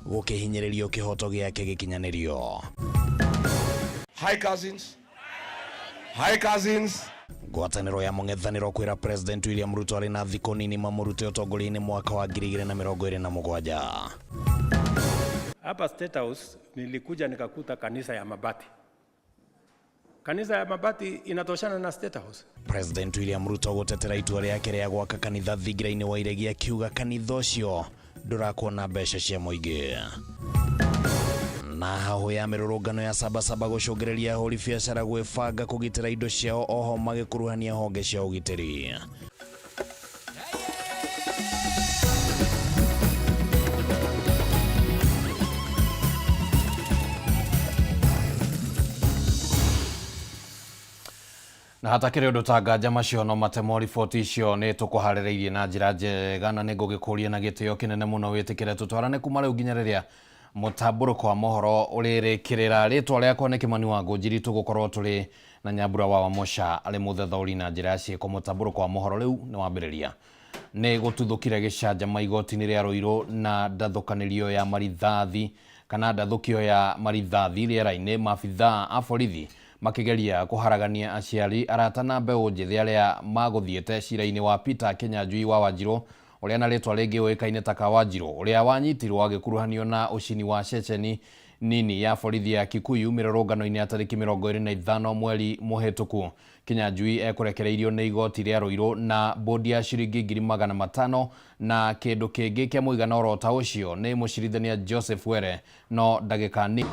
gukihinyererio kihoto giake gikinyanirio. Hi cousins. Hi cousins. Ngwataniro ya mung'ethaniro kwira President William Ruto ari na thiko nini mamurute utongori-ini mwaka wa 2027. Hapa State House nilikuja nikakuta kanisa ya mabati. Kanisa ya mabati inatoshana na State House. President William Ruto gutetera itua riake ria gwaka kanitha thingira-ini wa Iregi akiuga kanitha ucio ndurakuona mbeca cia muingi. Na haho ya mirurungano ya Sabasaba gucungereria ahuri biacara gwibanga kugitira indo ciao oho magikuruhania honge cia ugitiri. Na hata kire undu tanganja macio no matemo riboti icio ni tukuharireirie na njira njega na ningugikuria na gitio kinene muno witikire tutwarane kuma riu nginya riria mutamburuko wa mohoro uririkirira. Ritwa riakwa ni Kimani wa Ngũnjiri, tugukorwo turi na Nyambura wa Wamosha ari muthethauri na njira ciiko. Mutamburuko wa mohoro riu ni wambiriria ni gututhukire gicanjama igoti-ini ria Ruiru na ndathukanirio ya marithathi kana ndathukio ya marithathi riera-ini. Maabitha a borithi makigeria kuharagania aciari arata na mbeu njithi aria maguthiete cira-ini wa Peter Kinyanjui wa Wanjiru uria na ritwa ringi uikaine ta Kawanjiru uria wanyitirwo agikuruhanio na ucini wa ceceni nini ya borithi ya Kikuyu mirurungano-ini ya tariki 25 mweri muhituku. Kinyanjui ekurekereirio ni igoti ria Ruiru na bodi ya ciringi 500 na kindu kingi kia muigana oro ta ucio ni mucirithania Joseph Were no ndagika ni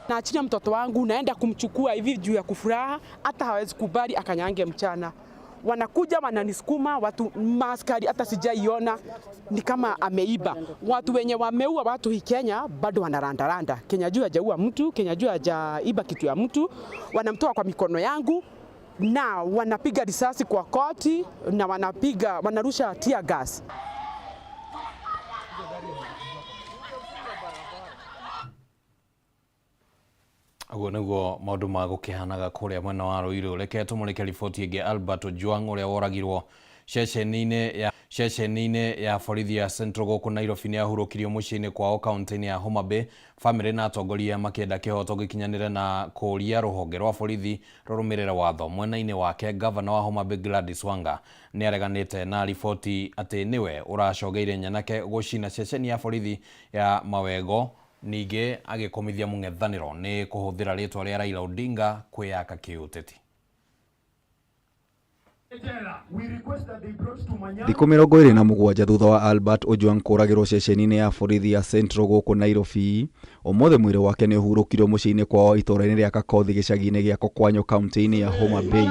Naachilia mtoto wangu naenda kumchukua hivi juu ya kufuraha, hata hawezi kubali akanyange mchana. Wanakuja wananisukuma, watu maskari hata sijaiona, ni kama ameiba. Watu wenye wameua watu hii Kenya bado wanarandaranda. Kinyanjui hajaua mtu, Kinyanjui hajaiba kitu ya mtu. Wanamtoa kwa mikono yangu na wanapiga risasi kwa koti na wanarusha tear gas. Aguo niguo maundu ma gukihanaga kuria mwena wa Ruiru. Reke tumulike riboti ingi. Albert Ojwang uria woragirwo ceceni-ini ya borithi ya Central guku Nairobi ni ahurukirio muciĩ-ini kwao kaunti-ini ya Homa Bay. Family na atongoria makienda kihoto gikinyanire na kuria ruhonge rwa borithi rurumirire watho. Mwena-ini wake Governor wa Homa Bay Gladys Wanga ni areganite na riboti ati niwe uracogeire nyanake gucina ceceni ya borithi ya Mawego. Nige agikomithia mung'ethaniro ni kuhuthira ritwa ria Raila Odinga kwiyaka kiuteti. Thikũ 27 thutha wa Albert Ojwang kũragĩrwo ceceni-inĩ ya borithi ya Central gũkũ Nairobi, ũmũthĩ mwĩrĩ wake nĩ ũhurũkirwo mũciĩ-inĩ kwao itũũra-inĩ rĩa Kakothi gĩcagi-inĩ gĩa Kokwanyo kaunti-inĩ ya Homa Bay.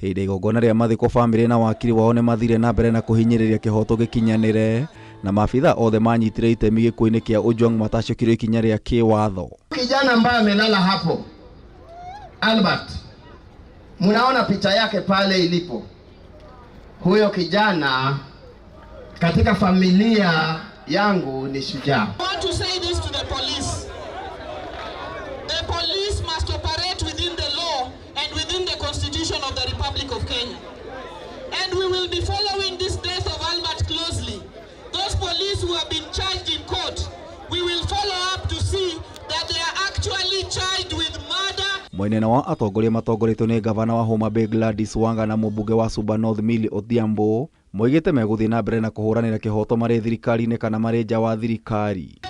Hĩndĩ igongona rĩa mathiko, bamĩrĩ na wakiri wao nĩ mathire na mbere na kũhinyĩrĩria kĩhoto gĩkinyanĩre, na maabitha othe manyitire itemi gĩkuũ-inĩ kĩa Ojwang matacukĩrio ikinya rĩa kĩwatho. Kijana ambaye amelala hapo, Albert, munaona picha yake pale ilipo. Huyo kijana katika familia yangu ni shujaa. I want to say this to the police. The police must operate within the law and within the constitution of the Republic of Kenya. And we will be following this death of Albert closely. Those police who have been charged in court, we will follow up to see that they are actually charged with murder. Mwenena wa atongoria matongoretio ni gavana wa Homa Bay Gladys Wanga na mũmbunge wa Suba North Millie Odhiambo moigĩte megũthiĩ na mbere na kũhũranĩra kĩhoto marĩ thirikari-inĩ kana marĩ nja wa thirikari.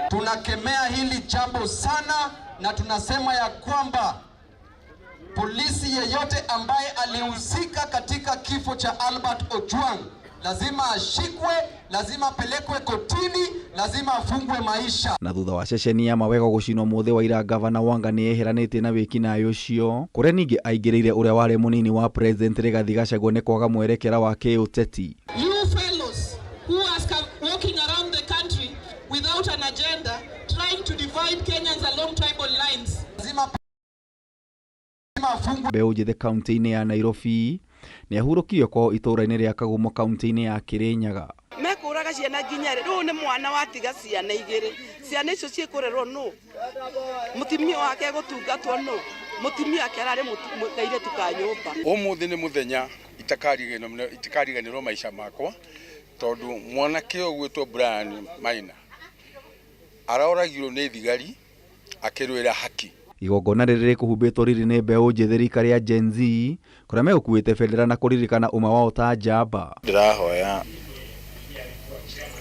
Tunakemea hili jambo sana na tunasema ya kwamba polisi yeyote ambaye alihusika katika kifo cha Albert Ojwang lazima ashikwe, lazima pelekwe kotini, lazima afungwe maisha. Na thutha wa ceceni ya Mawego gũcinwo mũthĩ wa ira, gavana Wanga nĩ eheranĩtie na wĩkinaĩ ũcio, kũrĩa ningĩ aingĩrĩire ũrĩa warĩ mũnini wa President Rigathi Gachagua nĩ kwaga mwerekera wa kĩũteti. You fellows who are walking around the country without an agenda, trying to divide Kenyans along tribal lines. Mbeũ njĩthĩ kaunti-inĩ ya Nairobi nĩ ahurũkire kwao itũũra-inĩ rĩa Kagumo kaunti-inĩ ya Kirinyaga. Mekũraga ciana nginya rĩu nĩ mwana watiga ciana igĩrĩ. Ciana icio ciĩkũrerwo nũ? Mũtimia wake gũtungatwo nũ? Mũtimia wake ararĩ mũkairĩtu ka nyũmba. Ũmũthĩ nĩ mũthenya itakariganĩrwo maica makwa tondũ mwanake ũyũ gwĩtwo Brian Maina aroragirwo nĩ thigari akĩrũĩra haki. Igongona rĩrĩ rĩkũhumbĩtwo rĩrĩ nĩ mbeũ njĩthĩ rika rĩa Gen Z kũrĩa megũkuĩte bendera na kũririkana ũma wao ta njamba. Ndĩrahoya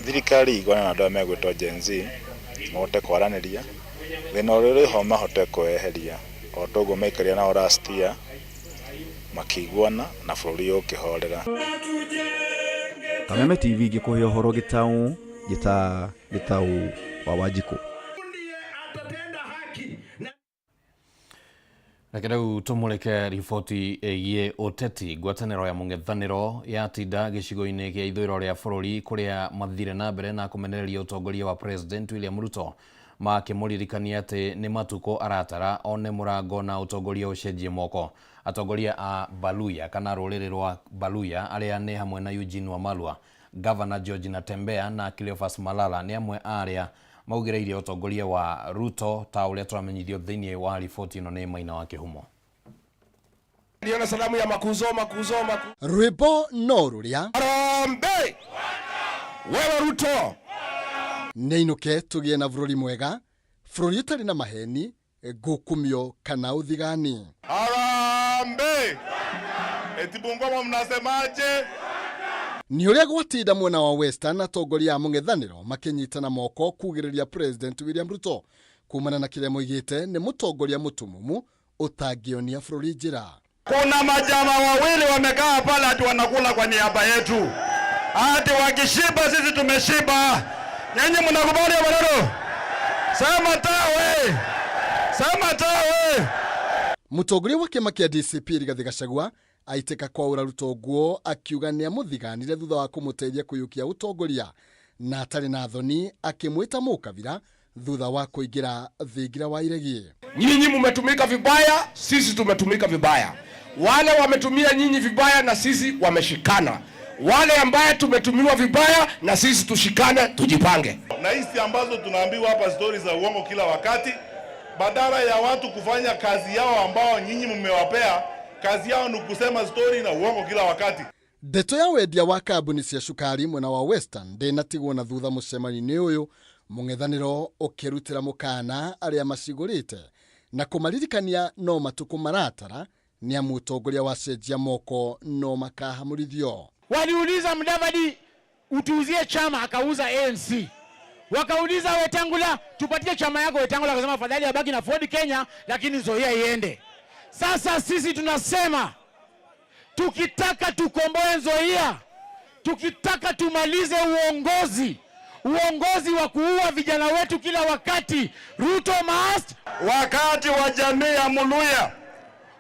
thirikari igone na andũ megwĩtwo Gen Z mahote kwaranĩria thĩna ũrĩa ũrĩ ho mahote kweheria o toguo maikaria nao last year makĩiguana na bũrũri ũkĩhorera. Kameme TV ngĩkũhe ũhoro Gĩtaũ wa Wanjikũ. Reke rĩu tũmũrĩke riboti ĩgiĩ ũteti. Ngwatanĩro ya mũng'ethanĩro yatinda gĩcigo-inĩ gĩa ithũĩro rĩa bũrũri kũrĩa mathire na mbere na kũmenereria ũtongoria wa President William Ruto makĩmũririkania atĩ nĩ matukũ aratara one mũrango na ũtongoria ũcenjie moko. Atongoria a Baluya kana rũrĩrĩ rwa Baluya arĩa nĩ hamwe na Eugene Wamalwa, Governor George Natembeya na Cleophas Malala nĩ amwe arĩa maugĩrĩire ũtongoria wa Ruto ta ũrĩa tũramenyithio thĩinĩ wa riboti ĩno nĩ Maina wa Kĩhumo. Niona salamu ya makuzo. Rwĩmbo no rũrĩa Harambee wewe Ruto nĩinũke tũgĩe na bũrũri mwega, bũrũri ũtarĩ na maheni, ngukumio kana uthigani. Harambee eti Bungoma mnasemaje? Ni ũrĩa gwatinda mwena wa Western atongoria a mũng'ethanĩro makĩnyitana moko kugĩrĩria President William Ruto kumana na kĩrĩa moigĩte nĩ mũtongoria mũtumumu ũtangĩonia bũrũri njĩra. Kuna majama wawili wamekaa pale ati wanakula kwa niaba yetu. Ati wakishiba sisi tumeshiba. Nyinyi mnakubali maneno? Sema tawe. Sema tawe. Mũtongoria wa kĩama kĩa DCP Rigathĩ Gachagua aitĩka kwaura Ruto nguo akiuga nĩ amũthiganire thutha wa kũmũteithia kũiyũkia ũtongoria na atarĩ na thoni akĩmwĩta mũkabira thutha wa kũingĩra thingira wa iregi. Nyinyi mmetumika vibaya, sisi tumetumika vibaya. Wale wametumia nyinyi vibaya na sisi wameshikana. Wale ambaye tumetumiwa vibaya na sisi tushikane, tujipange. Na hizi ambazo tunaambiwa hapa story za uongo kila wakati, badala ya watu kufanya kazi yao ambao nyinyi mmewapea, kazi yao ni kusema story na uongo kila wakati. Ndeto ya wendia wa kambuni cia cukari mwena wa Western ndĩnatigwo na thutha mũcemanio-inĩ ũyũ, mũng'ethanĩro ũkĩrutĩra mũkana arĩa macigũrĩte na kũmaririkania no matukũ maratara nĩ amu ũtongoria wa cenjia moko no makahamũrithio. Waliuliza Mudavadi utuuzie chama, akauza ANC. Wakauliza Wetangula tupatie chama yako, Wetangula akasema afadhali abaki na Ford Kenya lakini Nzoia iende. Sasa sisi tunasema tukitaka tukomboe Nzoia, tukitaka tumalize uongozi wa kuua vijana wetu kila wakati, Ruto must. Wakati wa jamii ya Muluya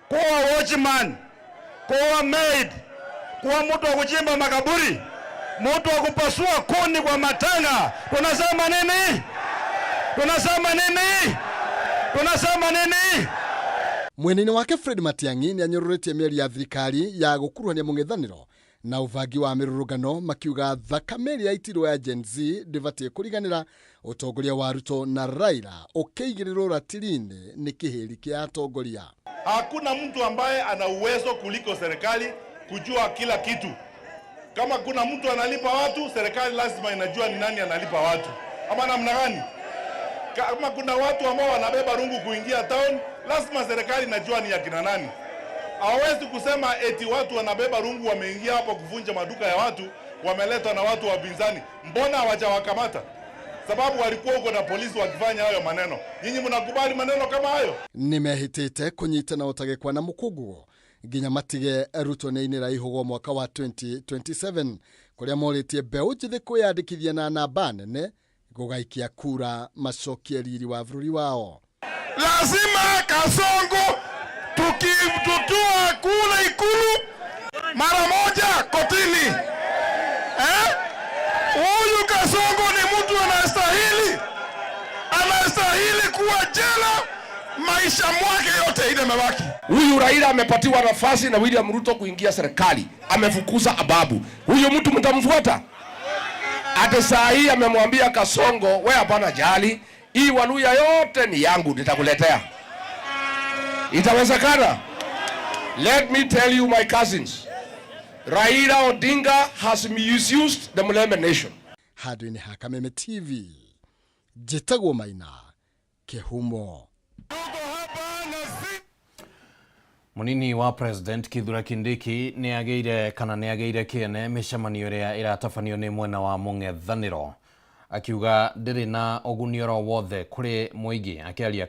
kuwa watchman, kuwa maid, kuwa mtu wa kuchimba makaburi, mtu wa kupasua kuni kwa matanga. Tunasema nini? Tunasema nini? Mwena-inĩ wake Fred Matiang'i nĩ anyũrũrĩtie mĩario ya thirikari ya gũkuruhania mũng'ethanĩro na ũbangi wa mĩrũrũngano makiuga thakame ĩrĩa yaitirwo ya Gen Z ndĩbatiĩ kũriganĩra ũtongoria wa Ruto na Raila ũkĩigĩrĩrwo ratiri-inĩ nĩ kĩhĩri kĩa atongoria. Hakuna mtu ambaye ana uwezo kuliko serikali kujua kila kitu. Kama kuna mtu analipa watu, serikali lazima inajua ni nani analipa watu. Ama namna gani? Kama kuna watu ambao wanabeba rungu kuingia town, lazima serikali inajua ni akina nani. Hawezi kusema eti watu wanabeba rungu wameingia hapo kuvunja maduka ya watu, wameletwa na watu wa pinzani. Mbona hawajawakamata? Sababu walikuwa huko na polisi wakifanya hayo maneno. Nyinyi mnakubali maneno kama hayo? Nimehitĩte kũnyitana ũtagĩkwa na mũkũguo nginya matige Ruto nĩ-inĩra ihũgwo mwaka wa 2027 kũrĩa morĩtie mbeũ njĩthĩ kwĩyandĩkithia na namba nene gũgaikia kura macokie riri wa bũrũri wao. Lazima Kasongo tukiwa kule Ikulu mara moja kotini. Huyu Kasongo ni mtu anastahili kuwa jela maisha mwake yote ile mabaki. Huyu Raila amepatiwa nafasi na William Ruto kuingia serikali, amefukuza Ababu. Huyo mtu mtamfuata? Hata saa hii amemwambia Kasongo, wewe hapana jali, hii Waluya yote ni yangu, nitakuletea. Itawezekana? Let me tell you my cousins, Raila Odinga has misused the Mulembe nation. Hadwini Hakameme TV, Jitagwo Maina, Kehumo. Munini wa President Kithure Kindiki ni ageire kiene mishamanio ria iratafanio ni mwena wa mung'ethaniro, akiuga ndiri na ogunioro wothe kuri muigi, akiaria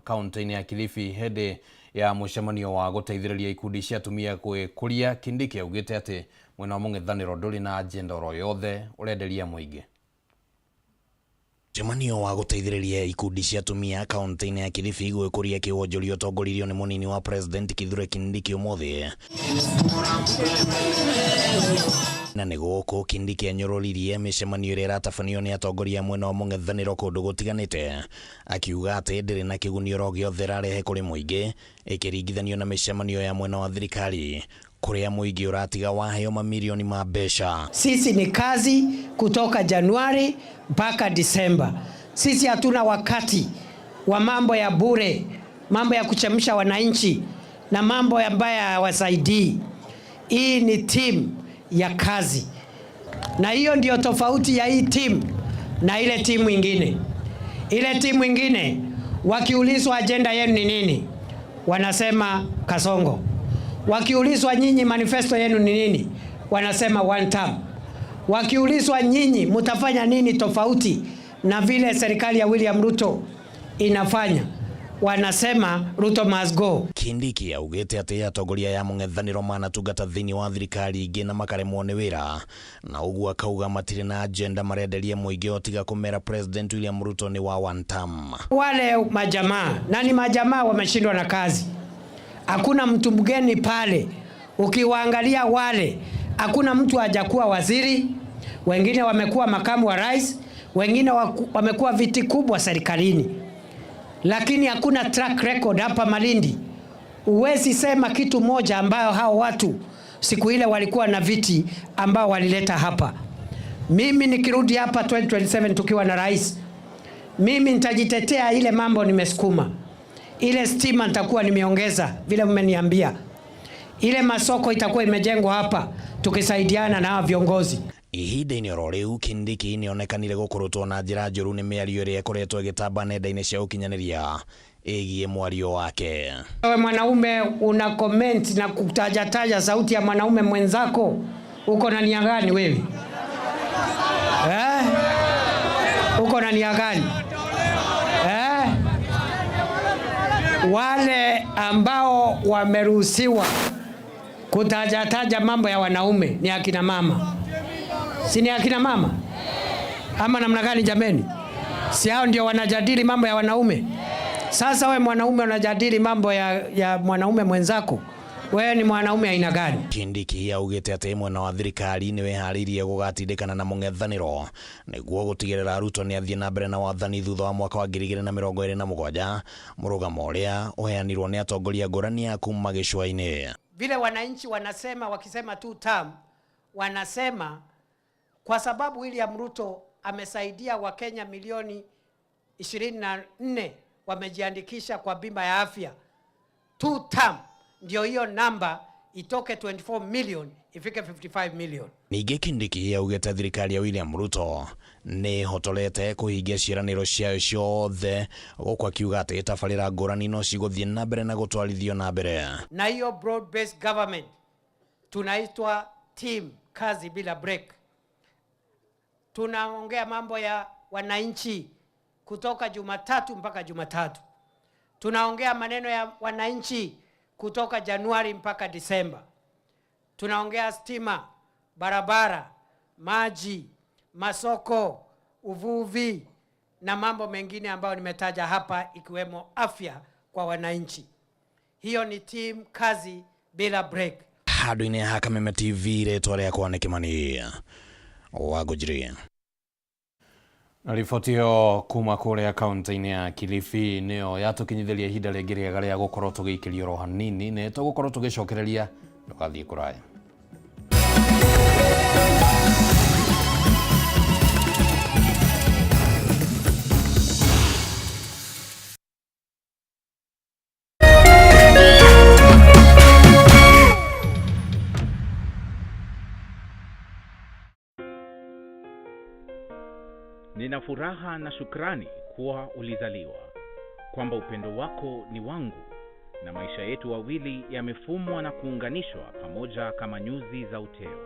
kaunti-ini ya Kilifi hende ya mushamanio wa guteithiriria ikundi cia atumia gwikuria. Kindiki augite ati mwena wa mung'ethaniro nduri na agenda oro yothe urenderia muigi. Mucemanio wa guteithiriria ikundi cia atumia kaunti-ini ya Kilifi gwikuria kiwonjoria utongoririo ni munini wa President Kithure Kindiki umuthi. Na niguko Kindiki anyororirie micemanio ria iratafanio ni atongoria mwena wa mung'ethaniro kundu gutiganite, akiuga ati ndiri na kiguni oro giothe rarehe kuri muingi ikiringithanio na micemanio ya mwena wa thirikari kuria muingi uratiga waheo mamilioni ma mbeca. Sisi ni kazi kutoka Januari mpaka Disemba. Sisi hatuna wakati wa mambo ya bure, mambo ya kuchemsha wananchi na mambo ambayo hawasaidii. Hii ni team ya kazi, na hiyo ndio tofauti ya hii team na ile timu ingine. Ile timu ingine wakiulizwa agenda yenu ni nini, wanasema Kasongo. Wakiulizwa nyinyi manifesto yenu ni nini, wanasema one term. Wakiulizwa nyinyi mtafanya nini tofauti na vile serikali ya William Ruto inafanya, wanasema Ruto must go. Kindiki augite ati atongoria ya mung'ethaniro manatungata thiini wa thirikari ingi na makaremwo ni wira, na uguo akauga matire na agenda marenderia muingi otiga kumera President William Ruto ni wa one term. Wale majamaa, nani majamaa wameshindwa na kazi. Hakuna mtu mgeni pale. Ukiwaangalia wale, hakuna mtu hajakuwa waziri, wengine wamekuwa makamu wa rais, wengine wamekuwa viti kubwa serikalini. Lakini hakuna track record hapa Malindi. Uwezi sema kitu moja ambayo hao watu siku ile walikuwa na viti ambao walileta hapa. Mimi nikirudi hapa 2027 tukiwa na rais, mimi nitajitetea ile mambo nimesukuma. Ile stima nitakuwa nimeongeza vile mmeniambia. Ile masoko itakuwa imejengwa hapa tukisaidiana na viongozi. Ihinda-ini oro riu Kindiki nionekanire gukurutwo na njira njuru ni miario iria ikoretwo igitamba nenda-ini cia ukinyaniria igie mwario wake. Wewe mwanaume una comment na kutaja sauti ya mwanaume mwenzako, uko na nia gani wewe? Uko na nia gani? Wale ambao wameruhusiwa kutaja mambo ya wanaume ni akina mama. Si ni akina mama? Ama namna gani jameni? Si hao ndio wanajadili mambo ya wanaume? Sasa wewe mwanaume unajadili mambo ya mwanaume mwenzako, wewe ni mwanaume aina gani? Kindiki augite ati mwena wa thirikari ni weharirie gugatindikana na mung'ethaniro niguo gutigirira Ruto ni athie na mbere na wathani thutha wa mwaka wa 2027, murugamo uria uheanirwo ni atongoria ngurani ya kuma gicua-ini. Vile wananchi wanasema, wakisema two term, wanasema kwa sababu William Ruto amesaidia Wakenya milioni 24 wamejiandikisha kwa bima ya afya. Two term ndio hiyo namba itoke 24 million ifike 55 million. Ningi Kindiki augite thirikari ya William Ruto ni hotorete kuhingia ciraniro ciayo ciothe, gukwa akiuga ati tabarira ngurani no ciguthie na mbere na gutwarithio na mbere. Na hiyo broad based government tunaitwa team kazi bila break. Tunaongea mambo ya wananchi kutoka Jumatatu mpaka Jumatatu. Tunaongea maneno ya wananchi kutoka Januari mpaka Disemba. Tunaongea stima, barabara, maji, masoko, uvuvi na mambo mengine ambayo nimetaja hapa ikiwemo afya kwa wananchi. Hiyo ni team kazi bila break. Hadwini Hakameme TV retwa yakwa ni Kimani Wagujiria. Riboti yo kuma kuria kaunti-ini ya Kilifi niyo yatukinyithiria ihinda ringi riega ria gukorwo tugiikirio ro hanini ni tugukorwo tugicokereria ndugathie kuraya. Nina furaha na shukrani kuwa ulizaliwa, kwamba upendo wako ni wangu, na maisha yetu wawili yamefumwa na kuunganishwa pamoja kama nyuzi za uteo.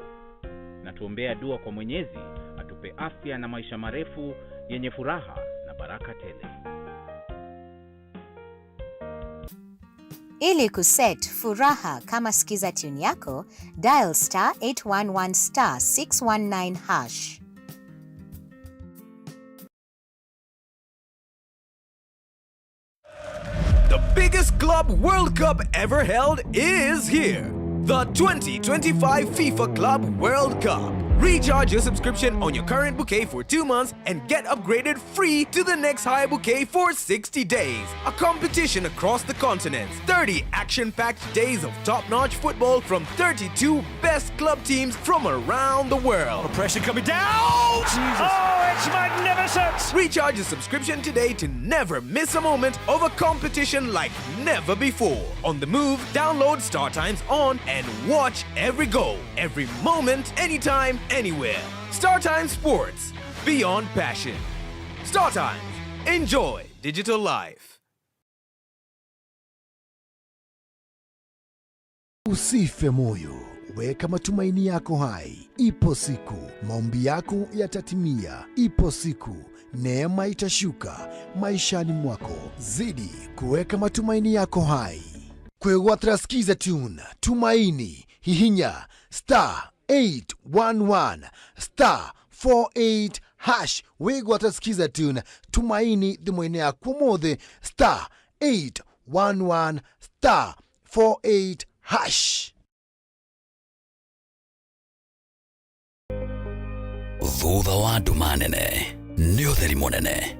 Na tuombea dua kwa Mwenyezi atupe afya na maisha marefu yenye furaha na baraka tele. Ili kuset furaha kama skiza tune yako, dial *811 *619#. The biggest club World Cup ever held is here. The 2025 FIFA Club World Cup. Recharge your subscription on your current bouquet for 2 months and get upgraded free to the next high bouquet for 60 days. A competition across the continents. 30 action-packed days of top-notch football from 32 best club teams from around the world. Pressure coming down! Jesus. Oh, it's magnificent! Recharge your subscription today to never miss a moment of a competition like never before. On the move, download StarTimes on and watch every goal, every moment, anytime, anywhere. StarTimes Sports. Beyond passion. StarTimes. Enjoy digital life. Usife moyo, weka matumaini yako hai. Ipo siku maombi yako yatatimia. Ipo siku neema itashuka maishani mwako. Zidi kuweka matumaini yako hai. Kwegwatira skiza tune tumaini hihinya *811 *48# wegwatira skiza tune tumaini thimũ-inĩ yaku mothe *811 *48#. Thutha wa nduma nene nĩ ũtheri mũnene,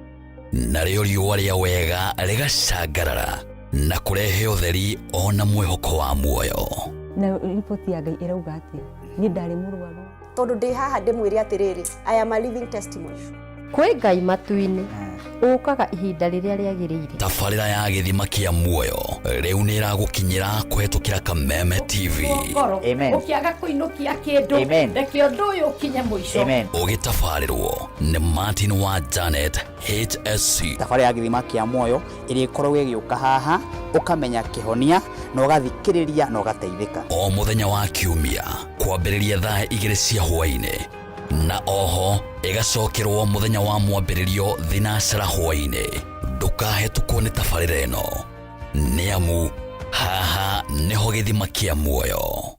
narĩo riũa rĩa wega rĩgacangarara na kũrehe ũtheri ona mwĩhoko wa muoyo. Na ripoti ya Ngai ĩrauga atĩ nĩ ndarĩ mũrwaru, tondũ ndĩ haha ndĩmwĩre atĩrĩrĩ, I am a living testimony. Kwĩ Ngai matu-inĩ ũkaga ihinda rĩrĩa rĩagĩrĩire. Tabarĩra ya gĩthima kĩa muoyo rĩu nĩ ĩragũkinyĩra kũhetũkĩra Kameme TV. Amen. Ũkĩaga kũinũkia kĩndũ reke ũndũ ũyũ ũkinye mũico. Ũgĩtabarĩrwo nĩ Martin wa Janet HSC. Tabarĩra ya gĩthima kĩa muoyo ĩrĩa ĩkoragwo ĩgĩũka haha ũkamenya kĩhonia na ũgathikĩrĩria na ũgateithĩka. O mũthenya wa kiumia kwambĩrĩria thaa 2 cia hwaĩ-inĩ na oho ĩgacokerwo mũthenya wa mwambĩrĩrio thinacara hwaĩ-inĩ. Ndũkahetũkwo nĩ tabarĩra ĩno, nĩamu haha nĩho gĩthima kĩa muoyo.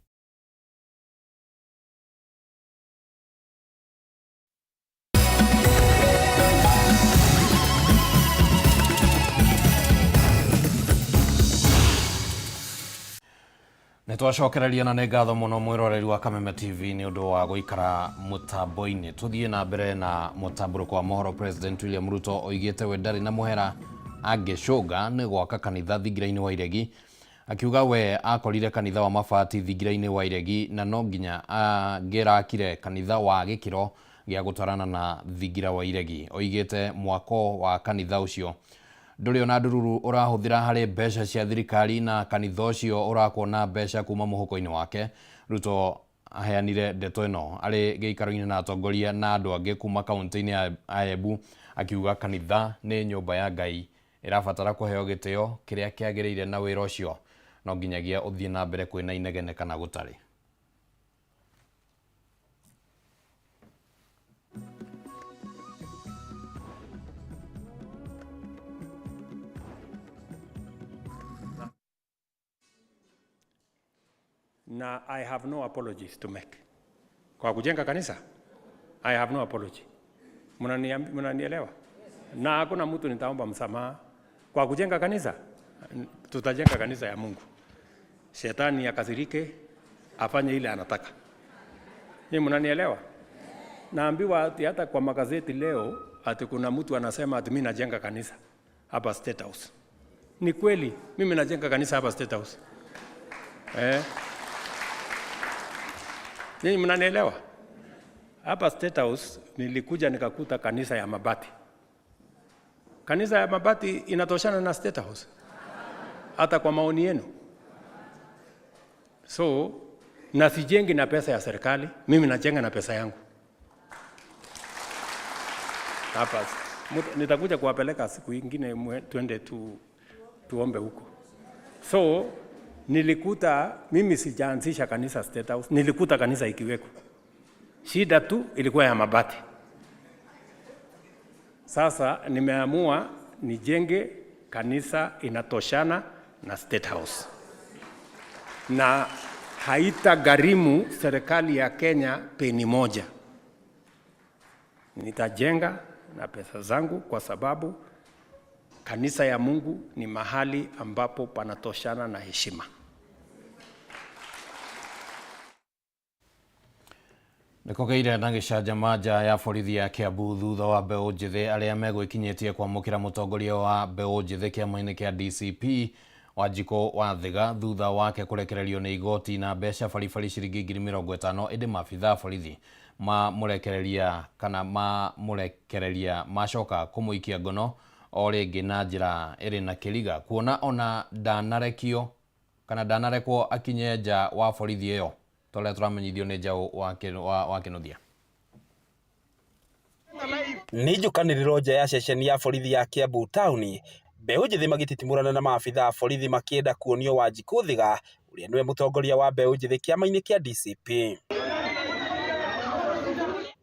Nitwacokereria na nĩ ngatho mũno mwĩroreri wa Kameme TV nĩ ũndũ wa gũikara mũtambo-inĩ. Tuthiĩ na mbere na mũtambũrũko wa mohoro. President William Ruto oigĩte we ndarĩ na mũhera angĩcũnga nĩ gwaka kanitha thingira-inĩ wa Iregi, akiuga we akorire kanitha wa mabati thingira-inĩ wa Iregi na no nginya angĩrakire kanitha wa gĩkĩro gĩa gũtwarana na thingira wa Iregi. Oigĩte mwako wa kanitha ũcio ndũrĩ ona ndururu ũrahũthĩra harĩ mbeca cia thirikari na kanitha ũcio ũrakuona mbeca kuma mũhuko-inĩ wake. Ruto aheanire ndeto ĩno arĩ gĩikaro-inĩ na atongoria na andũ angĩ kuma kaunti-inĩ ya Embu, akiuga kanitha nĩ nyũmba ya Ngai ĩrabatara kũheo gĩtĩo kĩrĩa kĩagĩrĩire na wĩra ũcio no nginyagia ũthiĩ na mbere kwĩna inegene kana gũtarĩ. Na I have no apologies to make. Kwa kujenga kanisa, I have no apology. Mnanielewa? Na hakuna mtu nitaomba msamaha. Kwa kujenga kanisa, tutajenga kanisa ya Mungu. Shetani akasirike, afanye ile anataka. Ni mnanielewa? Naambiwa hata kwa magazeti leo ati kuna mtu anasema ati mimi najenga kanisa hapa State House. Ni kweli, mimi najenga kanisa hapa State House. Ninyi mnanielewa? Hapa State House nilikuja nikakuta kanisa ya mabati. Kanisa ya mabati inatoshana na State House, hata kwa maoni yenu. So na sijengi na pesa ya serikali, mimi najenga na pesa yangu. Hapa nitakuja kuwapeleka siku nyingine twende tuombe huko. So nilikuta mimi sijaanzisha kanisa State House, nilikuta kanisa ikiweko. Shida tu ilikuwa ya mabati. Sasa nimeamua nijenge kanisa inatoshana na State House. Na haitagharimu serikali ya Kenya peni moja. Nitajenga na pesa zangu kwa sababu kanisa ya Mungu ni mahali ambapo panatoshana na heshima. Nikogeire na gicanjama nja ya borithi ya Kiambu thutha wa mbeũ njĩthĩ arĩa megwĩkinyĩtie kwamũkĩra mũtongoria wa mbeũ njĩthĩ kĩama-inĩ kĩa DCP Wanjikũ wa Thĩga thutha wake kũrekererio nĩ igoti na mbeca baribari ciringi 50,000 ĩndĩ maabitha borithi mamũrekereria macoka kũmũikia ngono o rĩngĩ na njĩra ĩrĩ na kĩriga kuona ona ndanarekwo akinye nja wa borithi ĩyo. Tole turamenyithio nĩ njaũ wa Kĩnuthia. Nĩ njũkanĩrĩro nja ya ceceni ya borithi ya Kiambu taũni, mbeũ njĩthĩ magĩtitimũrana na maabitha borithi makĩenda kuonio Wanjikũ Thĩga ũrĩa nĩwe mũtongoria wa mbeũ njĩthĩ kĩama-inĩ kĩa DCP.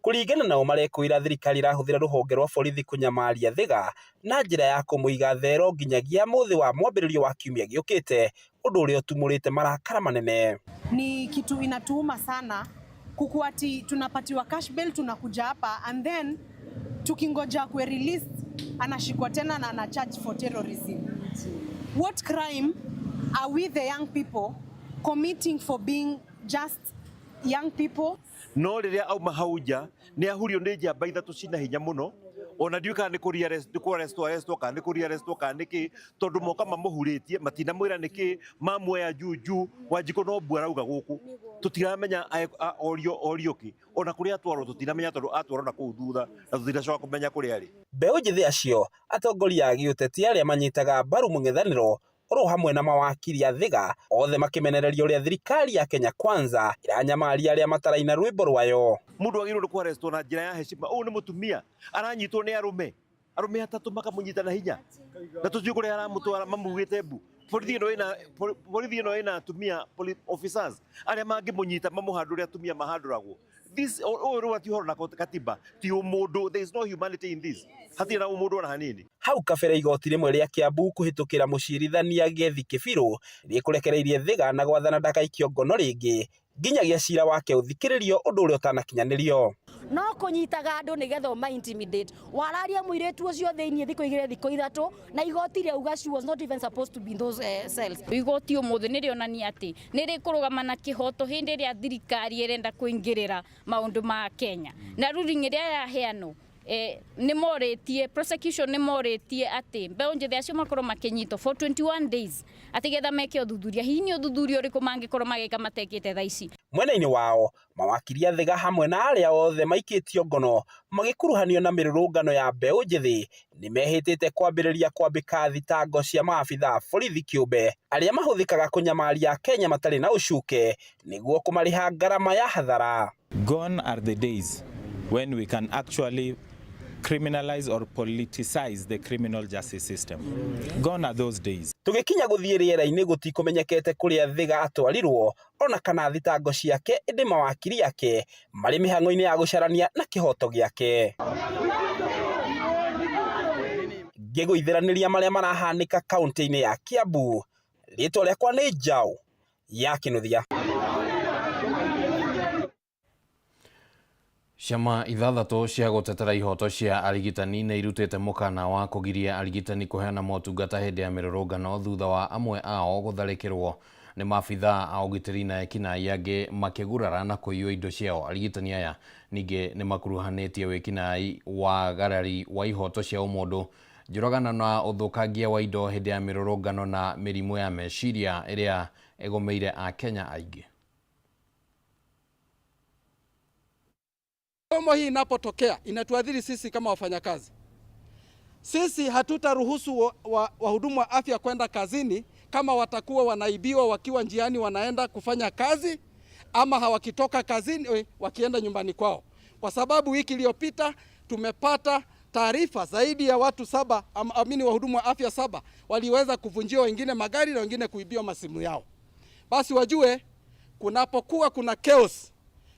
Kũringana nao marekwĩra thirikari ĩrahũthĩra rũhonge rwa borithi kũnyamaria Thĩga na njĩra ya kũmũiga thero nginyagia mũthĩ wa mwambĩrĩrio wa kiumia gĩũkĩte, ũndũ ũrĩa ũtumũrĩte marakara manene. Ni kitu inatuuma sana kukuati tunapatiwa cash bail tunakuja hapa and then tukingoja kwe release anashikwa tena na ana charge for terrorism. What crime are we the young people committing for being just young people? No rĩrĩa auma hau nja nĩ ahurio nĩ njamba ithatũ cina hinya mũno, ona ndiũĩ kana nĩ kũrestwo kana nĩ kũriarestwo kana nĩkĩ, tondũ moka mamũhurĩtie matinamwĩra nĩkĩ, mamuoya juju. Wanjikũ no mbu arauga gũkũ, tũtiramenya orio kĩ, ona kũrĩa atwarwo tũtinamenya tondũ atwarwo na kũu thutha na tũtiracoka kũmenya kũrĩa arĩ. Mbeũ njĩthĩ acio atongoria a gĩũteti arĩa manyitaga mbaru mũng'ethanĩro oro hamwe na mawakiri a Thĩga othe makĩmenereria ũrĩa thirikari ya Kenya Kwanza ĩranyamaria arĩa mataraina rwĩmbo rwayo. Mũndũ agĩrĩirwo nĩ kwarestwo na njĩra ya heshima. Ũyũ nĩ mũtumia aranyitwo nĩ arũme atatũ makamũnyita na hinya, na tũtiũĩ kũrĩa aramũtwara mamugĩte mbu. Borithi ĩno ĩna atumia officers arĩa mangĩmũnyita mamũhandũre atumia mahandũragwo. Ũyũ rĩu atihoro na katiba ti ũmũndũ, there is no humanity in this. Hatirĩ na ũmũndũ ona hanini. Hau kabere igoti rĩmwe rĩa Kiambu kũhĩtũkĩra mũcirithania Gethi Kĩbirũ rĩkũrekereirie Thĩga na gwathana ndakaikio ngono rĩngĩ nginyagia cira wake ũthikĩrĩrio ũndũ ũrĩa ũtanakinyanĩrio. No kũnyitaga andũ nĩgetha ũma-intimidate. Wararia mũirĩtu ũcio thĩinĩ thikũ 2 thikũ 3 na igoti rĩauga she was not even supposed to be in those cells. Igoti ũmũthĩ nĩrĩonania atĩ nĩrĩkũrũgama na kĩhoto hĩndĩ ĩrĩa thirikari ĩrenda kũingĩrĩra maũndũ ma Kenya. Na ruling ĩrĩa yaheanwo nĩ morĩtie, prosecution nĩ morĩtie atĩ mbeũ njĩthĩ acio makorwo makĩnyitwo for 21 days atigetha meke ũthuthuria. Hihi nĩ ũthuthuria ũrĩkũ mangĩkorwo magĩka matekĩte thaa ici? Mwena-inĩ wao mawakiri a Thĩga hamwe na arĩa othe maikĩtio ngono magĩkuruhanio na mĩrũrũngano ya mbeũ njĩthĩ nĩmehĩtĩte kwambĩrĩria kwambĩka thitango cia maabitha borithi kĩũmbe arĩa mahũthĩkaga kũnyamaria Kenya matarĩ na ũcuke nĩguo kũmarĩha ngarama ya hathara. Gone are the days when we can actually criminalize or politicize the criminal justice system. Gone are those days. Tugikinya guthie rĩera-inĩ gũtikumenyekete kũrĩa Thĩga atwarirwo ona kana thitango ciake ĩndĩ mawakiri yake marĩ mĩhang'o-inĩ ya gũcarania na kĩhoto gĩake. Ngĩgũithĩranĩria marĩa marahanĩka kaunti-inĩ ya Kiambu, rĩtwa rĩakwa nĩ Njaũ ya Kĩnuthia. Ciama ithathatũ cia gũtetera ihoto cia arigitani nĩ irutĩte mũkana wa kũgiria arigitani kũheana motungata hĩndĩ ya mĩrũrũngano thutha wa amwe ao gũtharĩkĩrwo nĩ maabitha a ũgitĩri na ekinaĩ angĩ makĩgurara na kũiywo indo ciao. Arigitani aya ningĩ nĩ makuruhanĩtie wĩkinaĩ wa garari wa ihoto cia ũmũndũ, njũragano na ũthũkangia wa indo hĩndĩ ya mĩrũrũngano na mĩrimũ ya meciria ĩrĩa ĩgomeire a Kenya aingĩ. Somo hii inapotokea inatuadhiri sisi kama wafanyakazi. Sisi hatutaruhusu wahudumu wa afya kwenda kazini kama watakuwa wanaibiwa wakiwa njiani wanaenda kufanya kazi, ama hawakitoka kazini wakienda nyumbani kwao. Kwa sababu wiki iliyopita tumepata taarifa zaidi ya watu 7, wahudumu wa afya 7 waliweza kuvunjiwa wengine magari na wengine kuibiwa masimu yao. Basi wajue kunapokuwa kuna chaos,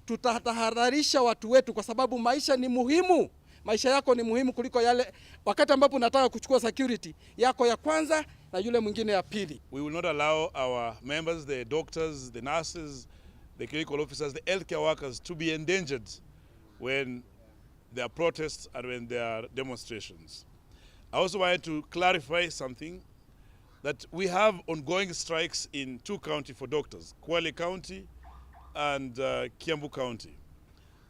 tutatahadharisha watu wetu kwa sababu maisha ni muhimu. Maisha yako ni muhimu kuliko yale wakati ambapo unataka kuchukua security yako ya kwanza na yule mwingine ya pili. We will not allow our members, the doctors, the nurses, the clinical officers, the healthcare workers to be endangered when there are protests and when there are demonstrations. I also wanted to clarify something, that we have ongoing strikes in 2 counties for doctors, Kwale County and Kiambu County.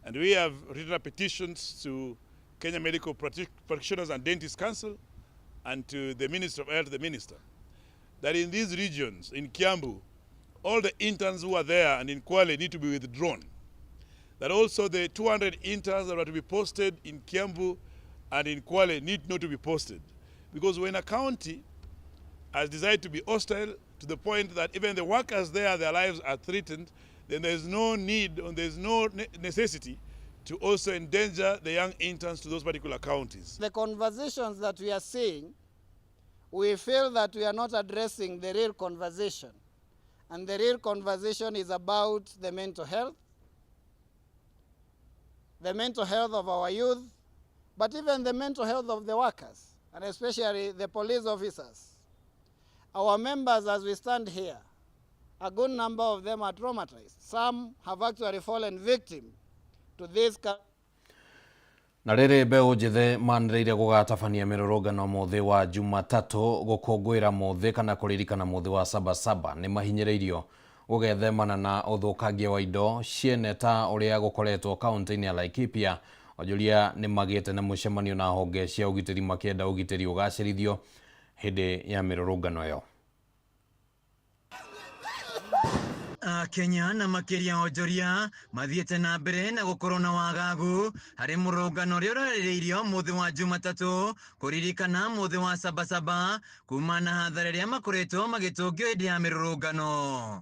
And we have written petitions to Kenya Medical Practitioners and Dentists Council and to the Minister of Health, the Minister, that in these regions, in Kiambu, all the interns who are there and in Kwale need to be withdrawn. That also the 200 interns that are to be posted in Kiambu and in Kwale need not to be posted. Because when a county has decided to be hostile to the point that even the workers there, their lives are threatened, then there's no need and there's no necessity to also endanger the young interns to those particular counties. The conversations that we are seeing, we feel that we are not addressing the real conversation. And the real conversation is about the mental health of our youth, but even the mental health of the workers, and especially the police officers. Our members, as we stand here, a good number of them are traumatized. Some have actually fallen victim to this. Na rĩrĩ mbeũ njĩthĩ manĩrĩire gũgatabania mĩrũrũngano mũthĩ wa Jumatatũ gũkũngũĩra mũthĩ kana kũririkana mũthĩ wa Sabasaba nĩ mahinyĩrĩirio gũgethemana na ũthũkangia wa indo ciene ta ũrĩa gũkoretwo kaunti-inĩ ya Laikipia. Onjoria nĩ magĩte na mũcemanio na honge cia ũgitĩri makĩenda ũgitĩri ũgacĩrithio hĩndĩ ya mĩrũrũngano ĩyo. Kenya na makiria onjoria mathiĩte na mbere na gũkorwo na wagagu harĩ mũrũngano ũrĩa ũrarĩrĩirio mũthĩ wa Jumatatũ kũririkana mũthĩ wa Sabasaba kuma na hathara ĩrĩa makoretwo magĩtũngio hĩndĩ ya mĩrũrũngano.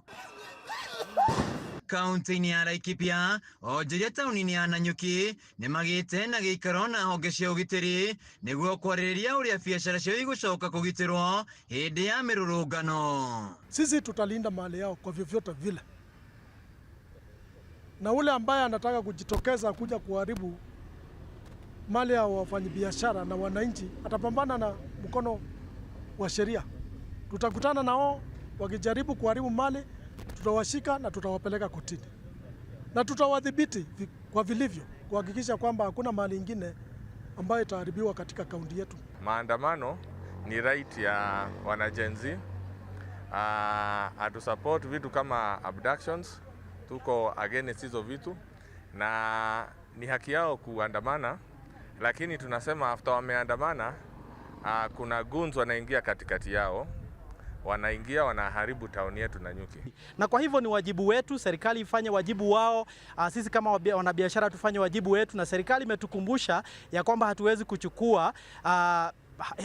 Kaunti-inĩ ya Laikipia, onjoria taũni-inĩ ya Nanyuki nĩ magĩte na gĩikaro na honge cia ũgitĩri nĩguo kwarĩrĩria ũrĩa biacara ciao igũcoka kũgitĩrwo hĩndĩ ya mĩrũrũngano. Sisi tutalinda mali yao kwa vyovyote vile, na ule ambaye anataka kujitokeza kuja kuharibu mali ya wafanyabiashara na wananchi atapambana na mkono wa sheria. Tutakutana nao wakijaribu kuharibu mali, tutawashika na tutawapeleka kotini na tutawadhibiti kwa vilivyo kuhakikisha kwamba hakuna mali ingine ambayo itaharibiwa katika kaunti yetu. Maandamano ni right ya wanajenzi. Atu support vitu kama abductions, tuko against hizo vitu na ni haki yao kuandamana, lakini tunasema after wameandamana kuna goons wanaingia katikati yao, wanaingia wanaharibu tauni yetu Nanyuki. Na kwa hivyo ni wajibu wetu, serikali ifanye wajibu wao, sisi kama wanabiashara tufanye wajibu wetu, na serikali imetukumbusha ya kwamba hatuwezi kuchukua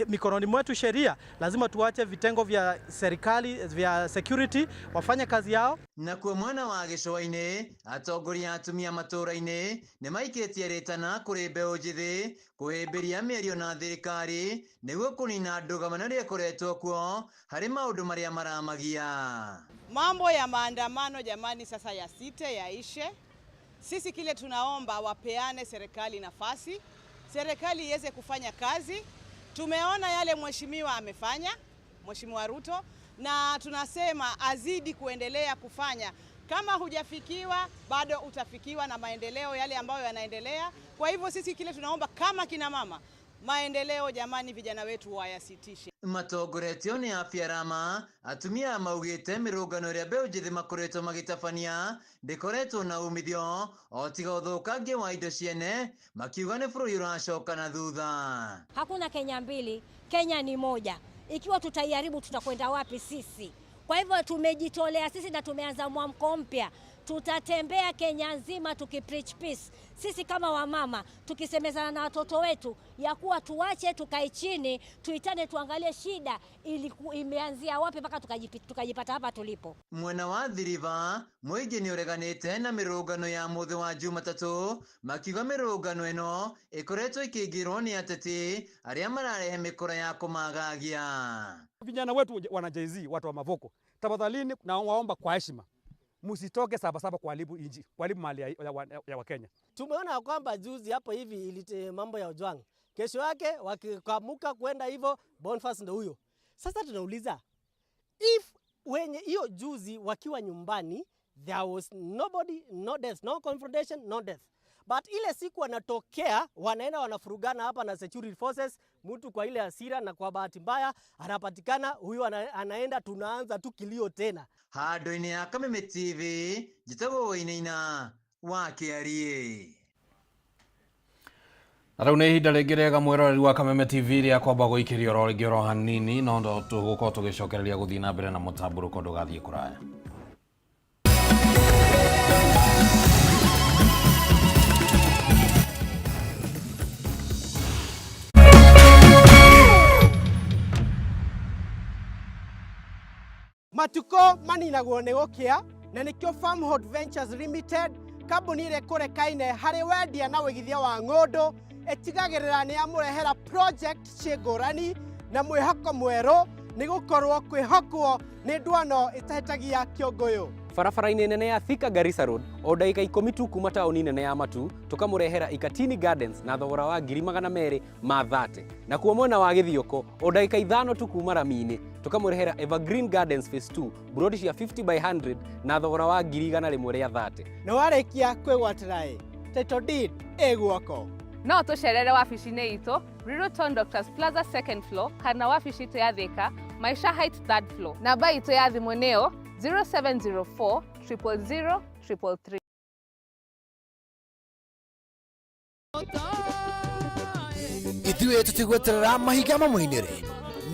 mikononi mwetu sheria. Lazima tuache vitengo vya serikali vya security wafanye kazi yao. Na kwa mwana wa gĩcũa-inĩ atongoria atumia matũra-inĩ nĩ maikĩtie rĩtana kũrĩ mbeũ njĩthĩ kũhĩmbĩria mĩario na thirikari nĩguo kũnina ndũgamano rĩrĩa ĩkoretwo kuo harĩ maũndũ marĩa maramagia. Mambo ya maandamano jamani, sasa yasite, yaishe. Sisi kile tunaomba wapeane serikali nafasi, serikali iweze kufanya kazi. Tumeona yale mheshimiwa amefanya, Mheshimiwa Ruto, na tunasema azidi kuendelea kufanya. Kama hujafikiwa bado utafikiwa na maendeleo yale ambayo yanaendelea. Kwa hivyo sisi kile tunaomba kama kina mama, Maendeleo jamani, vijana wetu wayasitishe. Matongoretio ni afya rama atumia maugite mirungano ria mbeu njithi makoretwo magitabania ndikoretwo na umithio o tiga uthukangie wa indo ciene makiuga ni bururi uracoka na thutha. Hakuna Kenya mbili, Kenya ni moja. Ikiwa tutaiharibu tutakwenda wapi sisi? Kwa hivyo tumejitolea sisi na tumeanza mwamko mpya. Tutatembea Kenya nzima tukipreach peace. Sisi kama wamama tukisemezana na watoto wetu ya kuwa tuache tukae chini, tuitane tuangalie shida imeanzia wapi mpaka tukajipata hapa tulipo. Mwena wa Thiriva muingi ni ureganite na mirungano ya muthi wa Jumatatu makiuga mirungano ino ikoretwo ikingirwo ni ateti aria mararehe mikora ya kumagagia. Vijana wetu wana Jay-Z, watu wa Mavoko, tafadhalini na waomba kwa heshima msitoke sabasaba kuharibu inji, kuharibu mali ya Wakenya. Tumeona kwamba juzi hapo hivi ilite mambo ya Ojwang, kesho yake wakikamuka kwenda hivyo Boniface ndio huyo. Sasa tunauliza, if wenye hiyo juzi wakiwa nyumbani there was nobody, no death, no confrontation, no death, but ile siku wanatokea wanaenda wanafurugana hapa na security forces, mtu kwa ile hasira na kwa bahati mbaya anapatikana, huyo anaenda, tunaanza tu kilio tena. Handu-ini ya Kameme TV njitagwo Wainaina wa Kiarie. Rĩu nĩ ihinda rĩngĩ rĩega mwĩroreri wa Kameme TV rĩa kwamba gũikĩria oro rĩngĩ oro hanini, no ndo tũgũkorwo tũgĩcokereria gũthiĩ na mbere na mũtambũrũko ndũgathiĩ kũraya. Matuko maninagwo nĩ gũkĩa na nĩkĩo Farmhold Ventures Limited, kambuni ĩrĩa kũrekaine harĩ wendia na wĩigithia wa ng'ũndũ, ĩtigagĩrĩra nĩ yamũrehera project cingũrani na mwĩhoko mwerũ nĩ gũkorwo kwĩhokwo nĩ ndwano ĩtahĩtagia kĩũngũyũ. Barabara-inĩ nene ya Thika Garissa Road o ndagĩka 10 tu kuma taũni nene ya Matu tũkamũrehera Ikatini Gardens na thogora wa 230 na kuo mwena wa Gĩthiũkũ o ndagĩka 5 tu kuma Rami-inĩ tũkamũrehera Evergreen Gardens Phase 2 brodi cia 50/100 na thogora wa 130. Na warĩkia kwĩgwatĩra title deed ĩguoko. No tũcerere wabici-inĩ itũ Riruton Doctors Plaza 2nd floor kana wabici itũ ya Thika Maisha Heights 3rd floor. Namba itũ ya thimũ nĩyo 0704 000 333. Ithuĩ tũtigweterera mahiga mamũinĩre